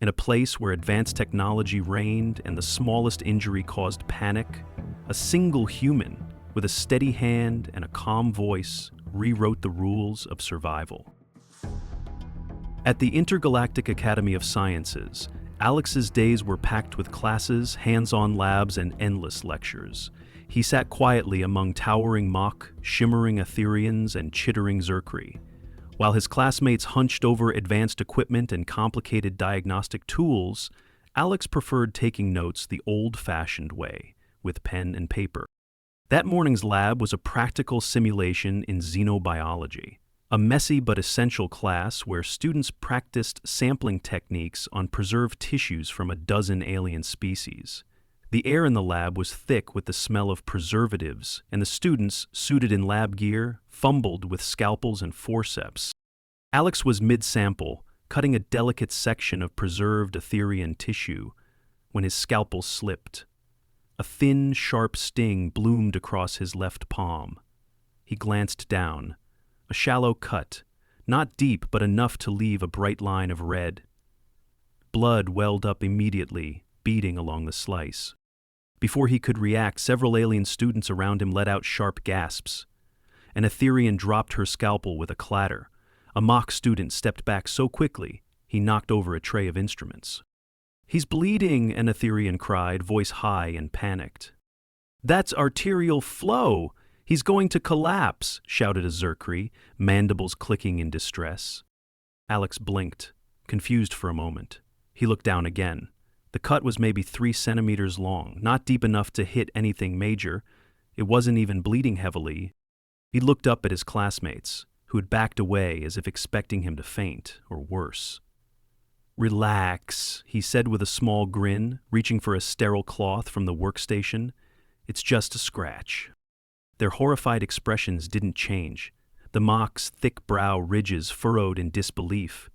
In a place where advanced technology reigned and the smallest injury caused panic, a single human with a steady hand and a calm voice rewrote the rules of survival. At the Intergalactic Academy of Sciences, Alex's days were packed with classes, hands-on labs, and endless lectures. He sat quietly among towering Mach, shimmering Etherians, and chittering Zerkri. While his classmates hunched over advanced equipment and complicated diagnostic tools, Alex preferred taking notes the old-fashioned way, with pen and paper. That morning's lab was a practical simulation in xenobiology, a messy but essential class where students practiced sampling techniques on preserved tissues from a dozen alien species. The air in the lab was thick with the smell of preservatives, and the students, suited in lab gear, fumbled with scalpels and forceps. Alex was mid-sample, cutting a delicate section of preserved Etherian tissue, when his scalpel slipped. A thin, sharp sting bloomed across his left palm. He glanced down. A shallow cut, not deep but enough to leave a bright line of red. Blood welled up immediately, beading along the slice. Before he could react, several alien students around him let out sharp gasps. An Etherian dropped her scalpel with a clatter. A Mach student stepped back so quickly, he knocked over a tray of instruments. "He's bleeding," an Etherian cried, voice high and panicked. "That's arterial flow! He's going to collapse," shouted a Zerkri, mandibles clicking in distress. Alex blinked, confused for a moment. He looked down again. The cut was maybe 3 centimeters long, not deep enough to hit anything major. It wasn't even bleeding heavily. He looked up at his classmates, who had backed away as if expecting him to faint, or worse. "Relax," he said with a small grin, reaching for a sterile cloth from the workstation. "It's just a scratch." Their horrified expressions didn't change. The Mach's thick brow ridges furrowed in disbelief.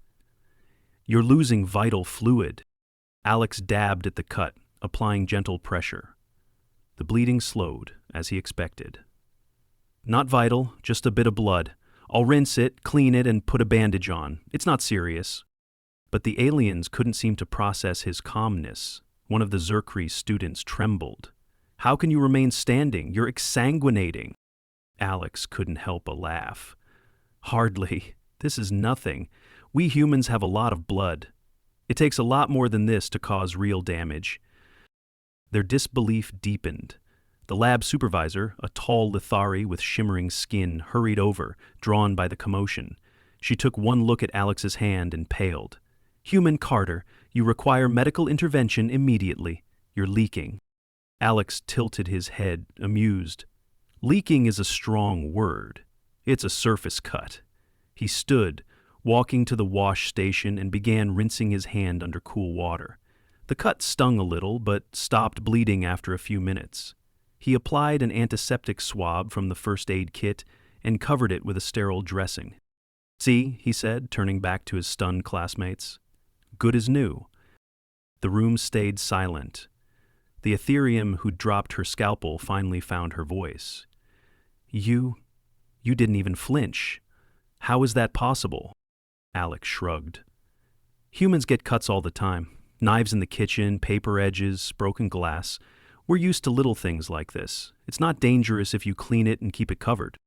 "You're losing vital fluid." Alex dabbed at the cut, applying gentle pressure. The bleeding slowed, as he expected. "Not vital, just a bit of blood. I'll rinse it, clean it, and put a bandage on. It's not serious." But the aliens couldn't seem to process his calmness. One of the Zerkri's students trembled. "How can you remain standing? You're exsanguinating." Alex couldn't help a laugh. "Hardly. This is nothing. We humans have a lot of blood. It takes a lot more than this to cause real damage." Their disbelief deepened. The lab supervisor, a tall Lithari with shimmering skin, hurried over, drawn by the commotion. She took one look at Alex's hand and paled. "Human Carter, you require medical intervention immediately. You're leaking." Alex tilted his head, amused. "Leaking is a strong word. It's a surface cut." He stood, walking to the wash station, and began rinsing his hand under cool water. The cut stung a little, but stopped bleeding after a few minutes. He applied an antiseptic swab from the first aid kit and covered it with a sterile dressing. "See," he said, turning back to his stunned classmates. "Good as new." The room stayed silent. The Etherium who'd dropped her scalpel finally found her voice. You didn't even flinch. How is that possible?" Alex shrugged. "Humans get cuts all the time. Knives in the kitchen, paper edges, broken glass. We're used to little things like this. It's not dangerous if you clean it and keep it covered."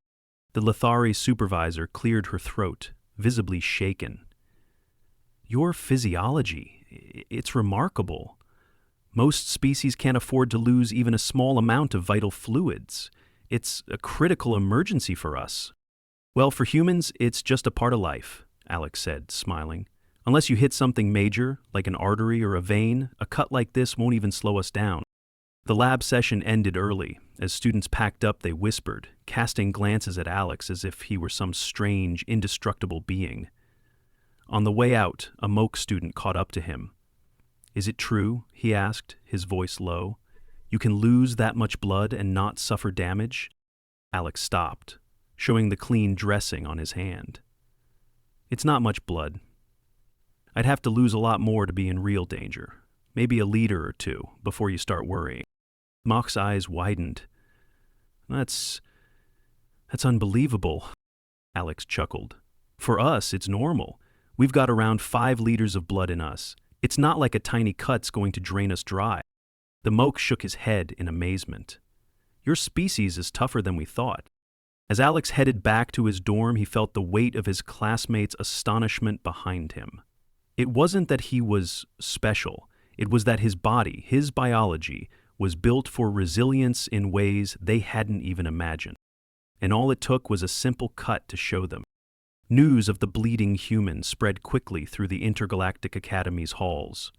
The Lithari supervisor cleared her throat, visibly shaken. "Your physiology, it's remarkable. Most species can't afford to lose even a small amount of vital fluids. It's a critical emergency for us." "Well, for humans, it's just a part of life," Alex said, smiling. "Unless you hit something major, like an artery or a vein, a cut like this won't even slow us down." The lab session ended early. As students packed up, they whispered, casting glances at Alex as if he were some strange, indestructible being. On the way out, a Moke student caught up to him. "Is it true?" he asked, his voice low. "You can lose that much blood and not suffer damage?" Alex stopped, showing the clean dressing on his hand. "It's not much blood. I'd have to lose a lot more to be in real danger. Maybe a liter or two, before you start worrying." Mach's eyes widened. That's unbelievable," Alex chuckled. "For us, it's normal. We've got around 5 liters of blood in us, It's not like a tiny cut's going to drain us dry. The moke shook his head in amazement. Your species is tougher than we thought. As Alex headed back to his dorm, he felt the weight of his classmates' astonishment behind him. It wasn't that he was special. It was that his body, his biology, was built for resilience in ways they hadn't even imagined. And all it took was a simple cut to show them. News of the bleeding human spread quickly through the Intergalactic Academy's halls.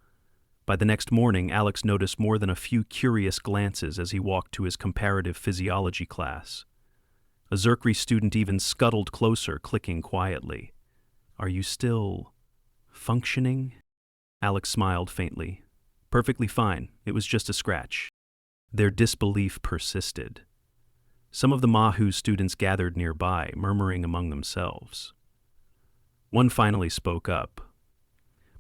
By the next morning, Alex noticed more than a few curious glances as he walked to his comparative physiology class. A Zerkri student even scuttled closer, clicking quietly. Are you still functioning? Alex smiled faintly. Perfectly fine. It was just a scratch. Their disbelief persisted. Some of the Mahu students gathered nearby, murmuring among themselves. One finally spoke up.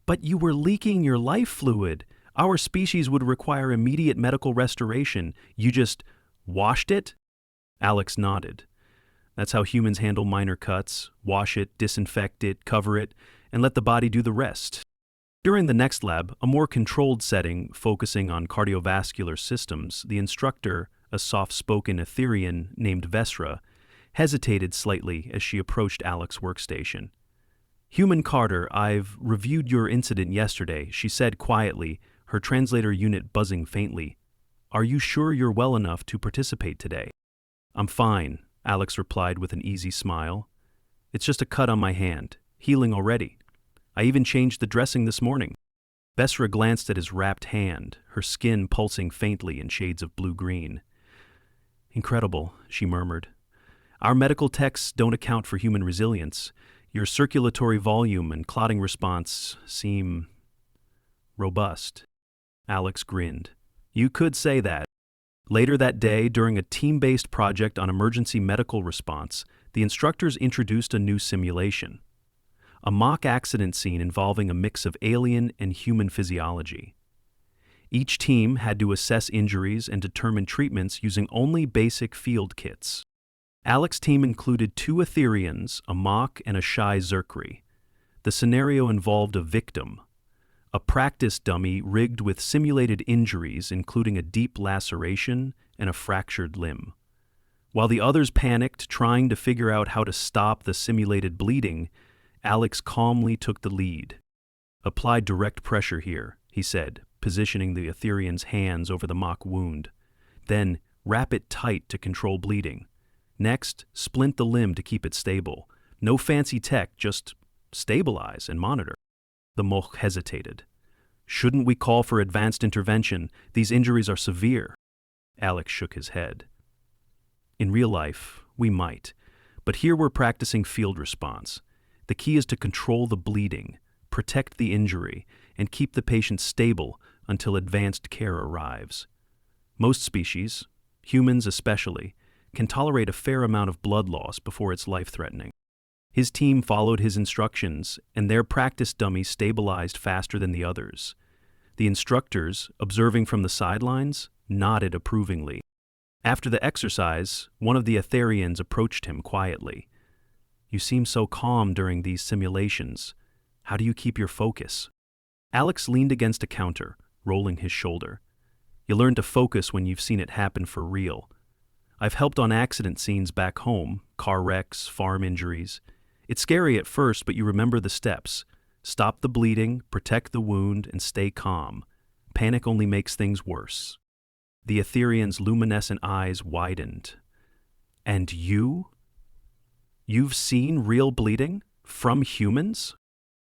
But you were leaking your life fluid. Our species would require immediate medical restoration. You just washed it? Alex nodded. That's how humans handle minor cuts. Wash it, disinfect it, cover it, and let the body do the rest. During the next lab, a more controlled setting focusing on cardiovascular systems, the instructor, a soft-spoken Etherian named Vesra, hesitated slightly as she approached Alex's workstation. Human Carter, I've reviewed your incident yesterday, she said quietly, her translator unit buzzing faintly. Are you sure you're well enough to participate today? I'm fine, Alex replied with an easy smile. It's just a cut on my hand, healing already. I even changed the dressing this morning. Vesra glanced at his wrapped hand, her skin pulsing faintly in shades of blue-green. Incredible, she murmured. Our medical texts don't account for human resilience. Your circulatory volume and clotting response seem robust. Alex grinned. You could say that. Later that day, during a team-based project on emergency medical response, the instructors introduced a new simulation. A mock accident scene involving a mix of alien and human physiology. Each team had to assess injuries and determine treatments using only basic field kits. Alex's team included 2 Etherians, a mock and a shy Zerkri. The scenario involved a victim, a practice dummy rigged with simulated injuries including a deep laceration and a fractured limb. While the others panicked, trying to figure out how to stop the simulated bleeding, Alex calmly took the lead. Apply direct pressure here, he said, positioning the Etherian's hands over the mock wound. Then, wrap it tight to control bleeding. Next, splint the limb to keep it stable. No fancy tech, just stabilize and monitor. The Moch hesitated. Shouldn't we call for advanced intervention? These injuries are severe. Alex shook his head. In real life, we might. But here we're practicing field response. The key is to control the bleeding, protect the injury, and keep the patient stable until advanced care arrives. Most species, humans especially, can tolerate a fair amount of blood loss before it's life-threatening. His team followed his instructions, and their practice dummy stabilized faster than the others. The instructors, observing from the sidelines, nodded approvingly. After the exercise, one of the Etherians approached him quietly. You seem so calm during these simulations. How do you keep your focus? Alex leaned against a counter, rolling his shoulder. You learn to focus when you've seen it happen for real. I've helped on accident scenes back home, car wrecks, farm injuries. It's scary at first, but you remember the steps. Stop the bleeding, protect the wound, and stay calm. Panic only makes things worse. The Etherian's luminescent eyes widened. And you? You've seen real bleeding? From humans?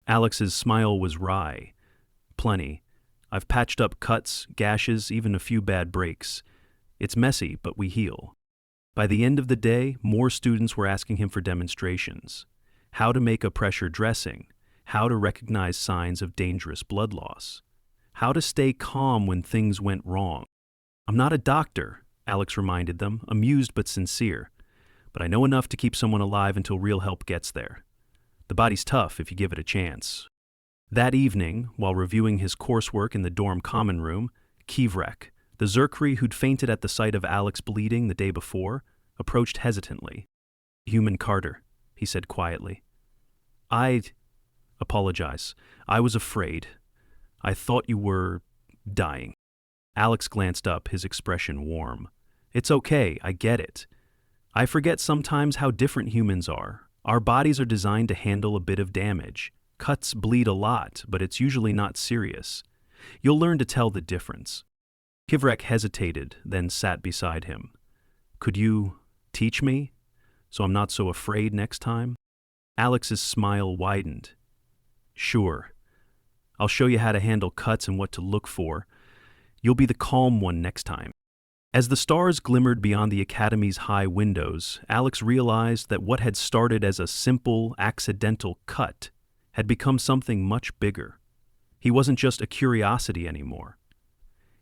Alex's smile was wry. Plenty. I've patched up cuts, gashes, even a few bad breaks. It's messy, but we heal. By the end of the day, more students were asking him for demonstrations. How to make a pressure dressing, how to recognize signs of dangerous blood loss, how to stay calm when things went wrong. I'm not a doctor, Alex reminded them, amused but sincere. But I know enough to keep someone alive until real help gets there. The body's tough if you give it a chance. That evening, while reviewing his coursework in the dorm common room, Kivrek, the Zerkri who'd fainted at the sight of Alex bleeding the day before, approached hesitantly. Human Carter, he said quietly. I apologize. I was afraid. I thought you were dying. Alex glanced up, his expression warm. It's okay, I get it. I forget sometimes how different humans are. Our bodies are designed to handle a bit of damage. Cuts bleed a lot, but it's usually not serious. You'll learn to tell the difference. Kivrek hesitated, then sat beside him. Could you teach me, so I'm not so afraid next time? Alex's smile widened. Sure. I'll show you how to handle cuts and what to look for. You'll be the calm one next time. As the stars glimmered beyond the academy's high windows, Alex realized that what had started as a simple, accidental cut had become something much bigger. He wasn't just a curiosity anymore.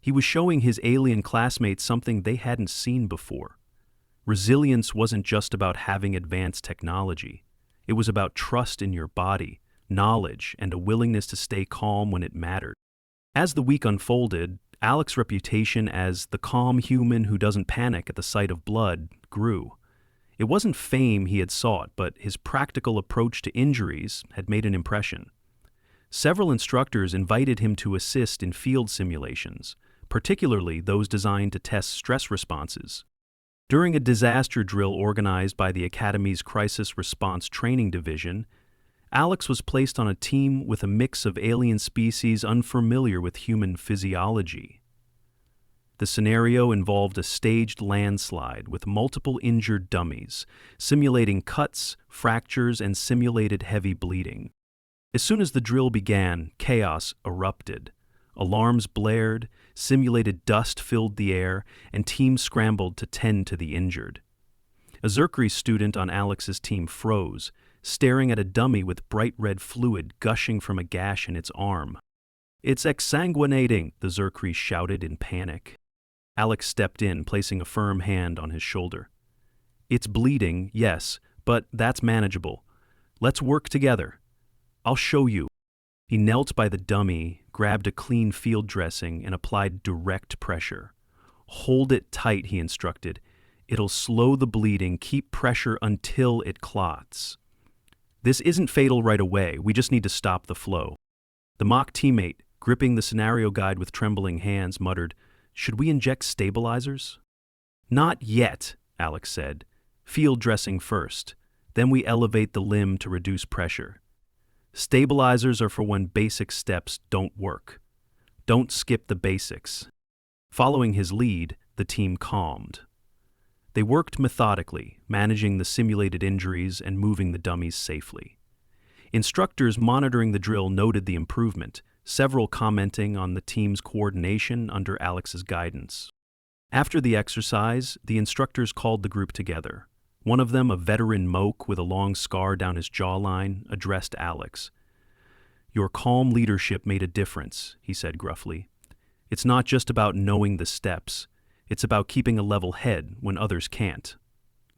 He was showing his alien classmates something they hadn't seen before. Resilience wasn't just about having advanced technology. It was about trust in your body, knowledge, and a willingness to stay calm when it mattered. As the week unfolded, Alex's reputation as the calm human who doesn't panic at the sight of blood grew. It wasn't fame he had sought, but his practical approach to injuries had made an impression. Several instructors invited him to assist in field simulations, particularly those designed to test stress responses. During a disaster drill organized by the Academy's Crisis Response Training Division, Alex was placed on a team with a mix of alien species unfamiliar with human physiology. The scenario involved a staged landslide with multiple injured dummies, simulating cuts, fractures, and simulated heavy bleeding. As soon as the drill began, chaos erupted. Alarms blared, simulated dust filled the air, and teams scrambled to tend to the injured. A Zerkri student on Alex's team froze, staring at a dummy with bright red fluid gushing from a gash in its arm. It's exsanguinating, the Zerkri shouted in panic. Alex stepped in, placing a firm hand on his shoulder. It's bleeding, yes, but that's manageable. Let's work together. I'll show you. He knelt by the dummy, grabbed a clean field dressing, and applied direct pressure. Hold it tight, he instructed. It'll slow the bleeding, keep pressure until it clots. This isn't fatal right away, we just need to stop the flow. The mock teammate, gripping the scenario guide with trembling hands, muttered, Should we inject stabilizers? Not yet, Alex said. Field dressing first. Then we elevate the limb to reduce pressure. Stabilizers are for when basic steps don't work. Don't skip the basics. Following his lead, the team calmed. They worked methodically, managing the simulated injuries and moving the dummies safely. Instructors monitoring the drill noted the improvement, several commenting on the team's coordination under Alex's guidance. After the exercise, the instructors called the group together. One of them, a veteran moke with a long scar down his jawline, addressed Alex. Your calm leadership made a difference, he said gruffly. It's not just about knowing the steps. It's about keeping a level head when others can't.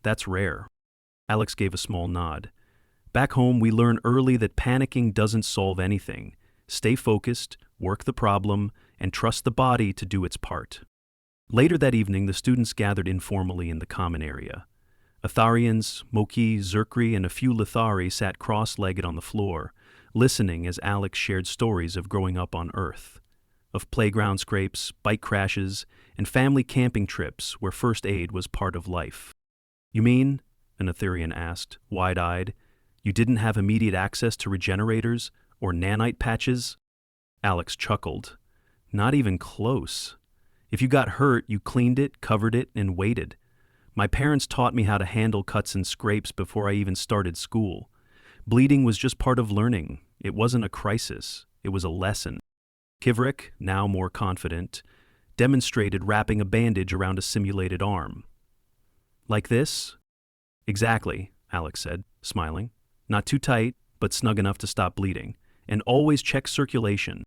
That's rare. Alex gave a small nod. Back home, we learn early that panicking doesn't solve anything. Stay focused, work the problem, and trust the body to do its part. Later that evening, the students gathered informally in the common area. Atharians, Moki, Zerkri, and a few Lithari sat cross-legged on the floor, listening as Alex shared stories of growing up on Earth, of playground scrapes, bike crashes, and family camping trips where first aid was part of life. You mean, an Atharian asked, wide-eyed, you didn't have immediate access to regenerators or nanite patches? Alex chuckled. Not even close. If you got hurt, you cleaned it, covered it, and waited. My parents taught me how to handle cuts and scrapes before I even started school. Bleeding was just part of learning. It wasn't a crisis. It was a lesson. Kivrek, now more confident, demonstrated wrapping a bandage around a simulated arm. Like this? Exactly, Alex said, smiling. Not too tight, but snug enough to stop bleeding. And always check circulation.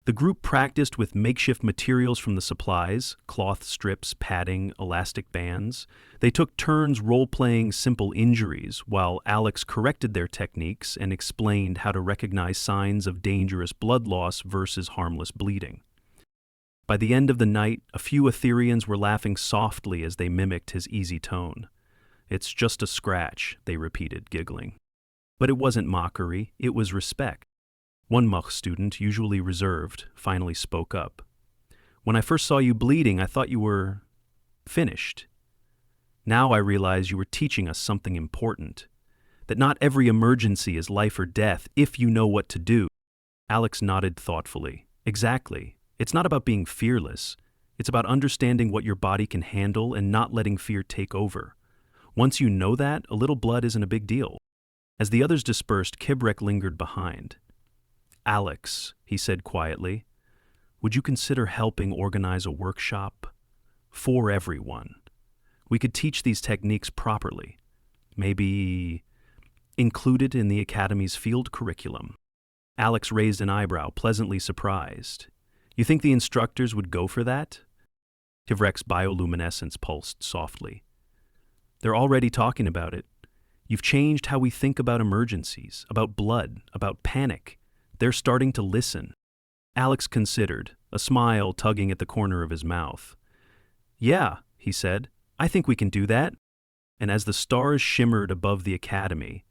The group practiced with makeshift materials from the supplies, cloth strips, padding, elastic bands. They took turns role-playing simple injuries, while Alex corrected their techniques and explained how to recognize signs of dangerous blood loss versus harmless bleeding. By the end of the night, a few Atherians were laughing softly as they mimicked his easy tone. It's just a scratch, they repeated, giggling. But it wasn't mockery, it was respect. One Mach student, usually reserved, finally spoke up. "When I first saw you bleeding, I thought you were finished. Now I realize you were teaching us something important, that not every emergency is life or death if you know what to do." Alex nodded thoughtfully. "Exactly. It's not about being fearless. It's about understanding what your body can handle and not letting fear take over. Once you know that, a little blood isn't a big deal." As the others dispersed, Kivrek lingered behind. "Alex," he said quietly, "would you consider helping organize a workshop? For everyone. We could teach these techniques properly. Maybe included in the Academy's field curriculum." Alex raised an eyebrow, pleasantly surprised. "You think the instructors would go for that?" Kivrek's bioluminescence pulsed softly. "They're already talking about it. You've changed how we think about emergencies, about blood, about panic. They're starting to listen." Alex considered, a smile tugging at the corner of his mouth. "Yeah," he said, "I think we can do that." And as the stars shimmered above the Academy,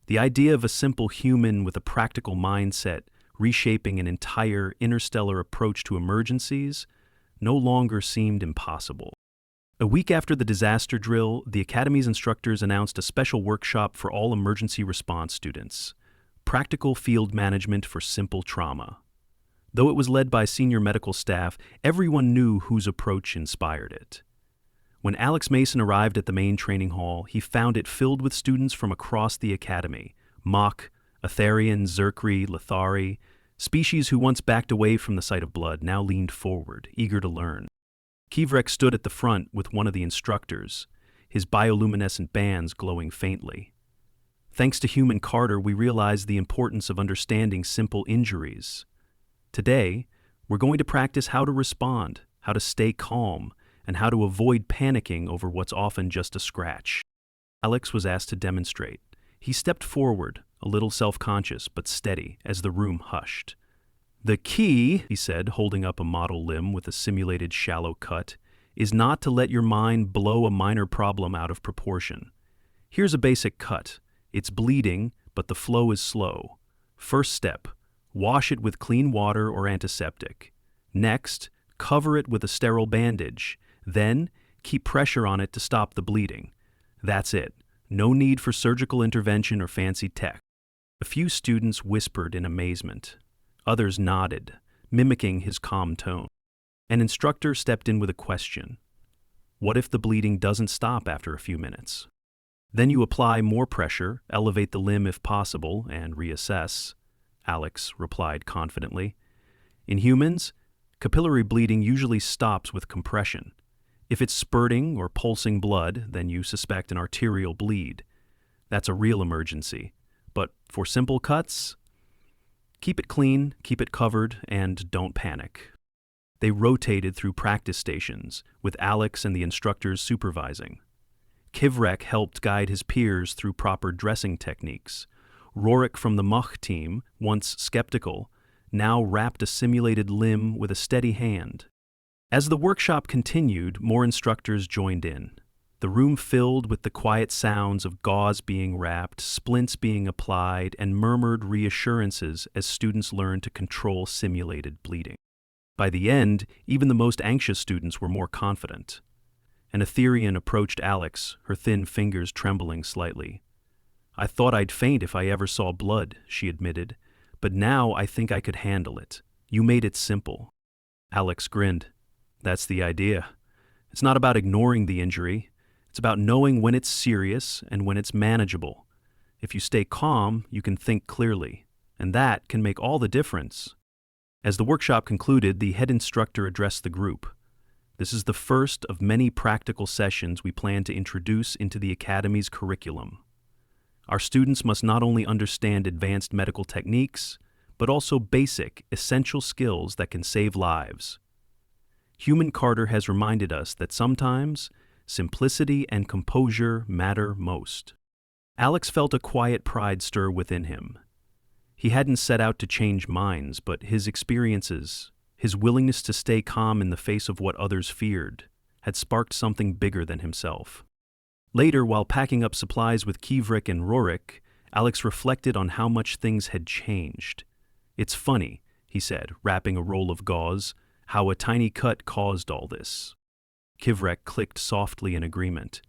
the idea of a simple human with a practical mindset reshaping an entire interstellar approach to emergencies no longer seemed impossible. A week after the disaster drill, the Academy's instructors announced a special workshop for all emergency response students, Practical Field Management for Simple Trauma. Though it was led by senior medical staff, everyone knew whose approach inspired it. When Alex Mason arrived at the main training hall, he found it filled with students from across the Academy, Mach, Aetherian, Zerkri, Lithari. Species who once backed away from the sight of blood now leaned forward, eager to learn. Kivrek stood at the front with one of the instructors, his bioluminescent bands glowing faintly. "Thanks to Human Carter, we realized the importance of understanding simple injuries. Today, we're going to practice how to respond, how to stay calm, and how to avoid panicking over what's often just a scratch." Alex was asked to demonstrate. He stepped forward, a little self-conscious but steady, as the room hushed. "The key," he said, holding up a model limb with a simulated shallow cut, "is not to let your mind blow a minor problem out of proportion. Here's a basic cut. It's bleeding, but the flow is slow. First step, wash it with clean water or antiseptic. Next, cover it with a sterile bandage. Then, keep pressure on it to stop the bleeding. That's it. No need for surgical intervention or fancy tech." A few students whispered in amazement. Others nodded, mimicking his calm tone. An instructor stepped in with a question. "What if the bleeding doesn't stop after a few minutes?" "Then you apply more pressure, elevate the limb if possible, and reassess," Alex replied confidently. "In humans, capillary bleeding usually stops with compression. If it's spurting or pulsing blood, then you suspect an arterial bleed. That's a real emergency. But for simple cuts, keep it clean, keep it covered, and don't panic." They rotated through practice stations, with Alex and the instructors supervising. Kivrek helped guide his peers through proper dressing techniques. Rorik from the Mach team, once skeptical, now wrapped a simulated limb with a steady hand. As the workshop continued, more instructors joined in. The room filled with the quiet sounds of gauze being wrapped, splints being applied, and murmured reassurances as students learned to control simulated bleeding. By the end, even the most anxious students were more confident. An Aetherian approached Alex, her thin fingers trembling slightly. "I thought I'd faint if I ever saw blood," she admitted, "but now I think I could handle it. You made it simple." Alex grinned. "That's the idea. It's not about ignoring the injury. It's about knowing when it's serious and when it's manageable. If you stay calm, you can think clearly, and that can make all the difference." As the workshop concluded, the head instructor addressed the group. "This is the first of many practical sessions we plan to introduce into the Academy's curriculum. Our students must not only understand advanced medical techniques, but also basic, essential skills that can save lives. Human Carter has reminded us that sometimes simplicity and composure matter most." Alex felt a quiet pride stir within him. He hadn't set out to change minds, but his experiences, his willingness to stay calm in the face of what others feared, had sparked something bigger than himself. Later, while packing up supplies with Kivrek and Rorik, Alex reflected on how much things had changed. "It's funny," he said, wrapping a roll of gauze, "how a tiny cut caused all this." Kivrek clicked softly in agreement.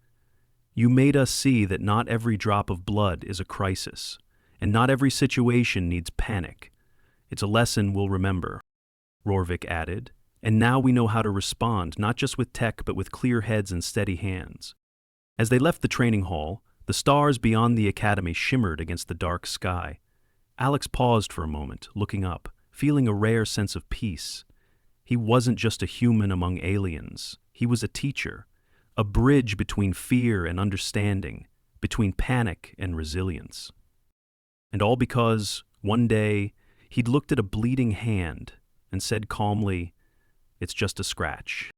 "You made us see that not every drop of blood is a crisis, and not every situation needs panic. It's a lesson we'll remember," Rorvik added, "and now we know how to respond, not just with tech but with clear heads and steady hands." As they left the training hall, the stars beyond the academy shimmered against the dark sky. Alex paused for a moment, looking up, feeling a rare sense of peace. He wasn't just a human among aliens. He was a teacher, a bridge between fear and understanding, between panic and resilience. And all because, one day, he'd looked at a bleeding hand and said calmly, "It's just a scratch."